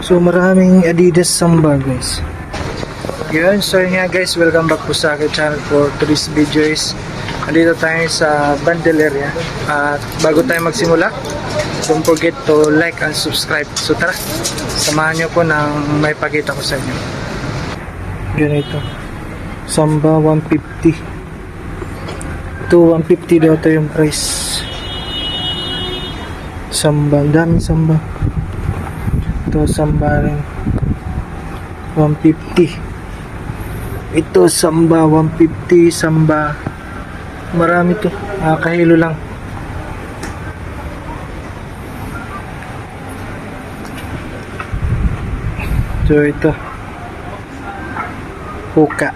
So maraming Adidas Samba guys. Yun, so yun nga guys, welcome back po sa akin channel for today's video is andito tayo sa bundle area. At bago tayo magsimula, don't forget to like and subscribe. So tara, samahan nyo po ng may pakita ko sa inyo. Ganito, Samba 150. Ito 150 daw ito yung price. Samba, daming Samba. Ito Samba rin 150. Ito Samba 150, Samba marami to, kahilo lang. So ito Puka.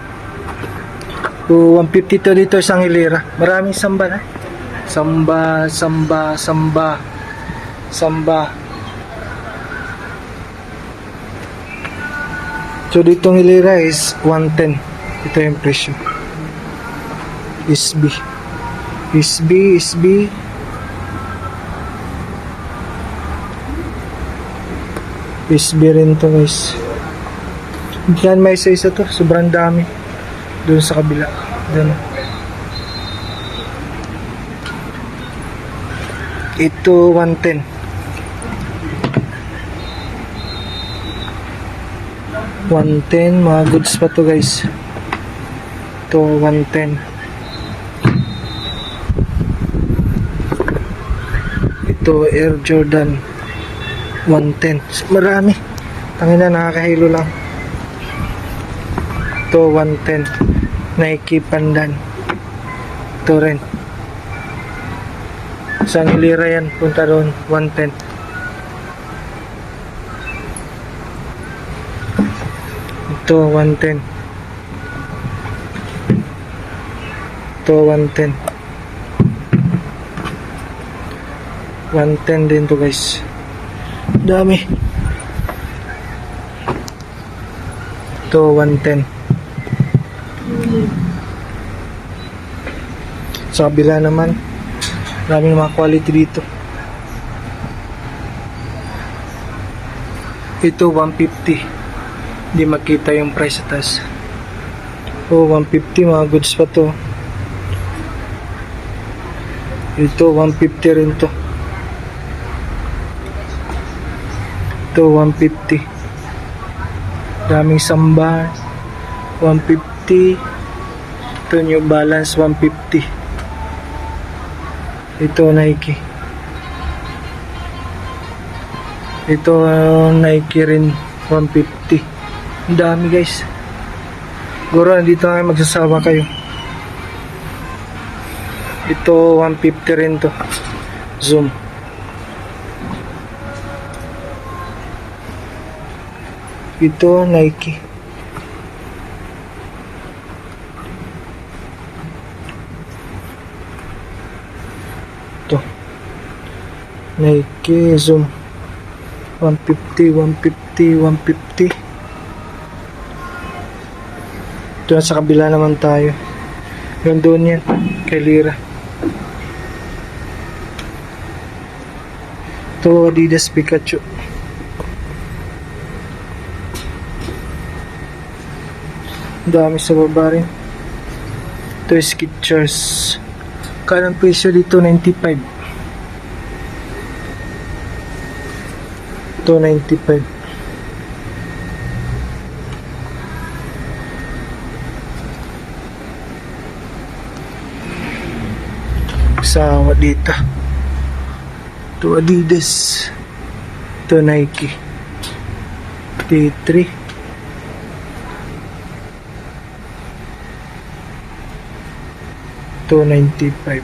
So 150 to dito isang hilera. Maraming Samba na. Samba. So ditong hilera is 110. Ito yung presyo. SB rin to guys. Yan, may isa to. Sobrang dami. Doon sa kabila. Doon. Ito 110. 110, mga goods pa to guys. Ito 110. Ito Air Jordan 110. Marami. Tangina, nakakahilo lang. Ito 110. Nike Pandan. Ito rin. Isang hilera yan. Punta doon 110. Ito 110. Ito 110. 110 din to guys. Dami. Ito 110. Sa kabila naman, maraming mga quality dito. Ito 150. Hindi makita yung price sa taas. Oh, 150, mga goods pa to. Ito 150 rin to. Ito 150. Daming Samba 150. Ito New Balance 150. Ito Nike. Ito Nike rin 150. Ang dami guys. Siguro nandito kayo magsasawa kayo. Ito 150 rin to. Zoom. Ito Nike. Ito Nike Zoom 150. Ito sa kabila naman tayo. Yung doon yan, kay Lira. Ito Adidas Pikachu. Dami sa baba rin. Ito Skechers. Kanang presyo dito 95. Ito 95. Sawa dito. Ito Adidas. Ito Nike T3. Ito 95.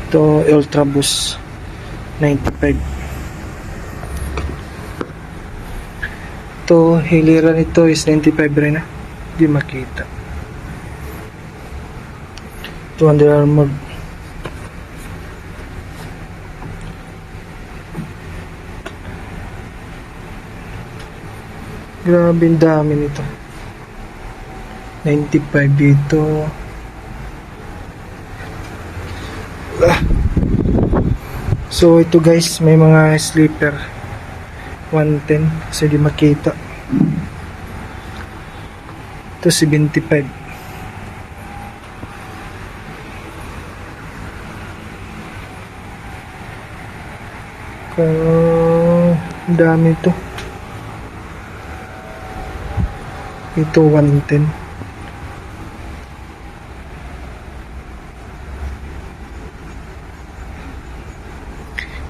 Ito Ultra Boost 95. Ito hilera nito is 95 rin na. Di makita. Ito Under Armour. Grabe ang dami nito. 95 dito. So ito guys, may mga sleeper 110 kasi di makita. Ito 75. Ang dami to. Ito 110.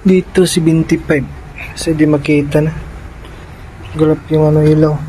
Dito 75 kasi di makita na. Gulap yung ano ilaw.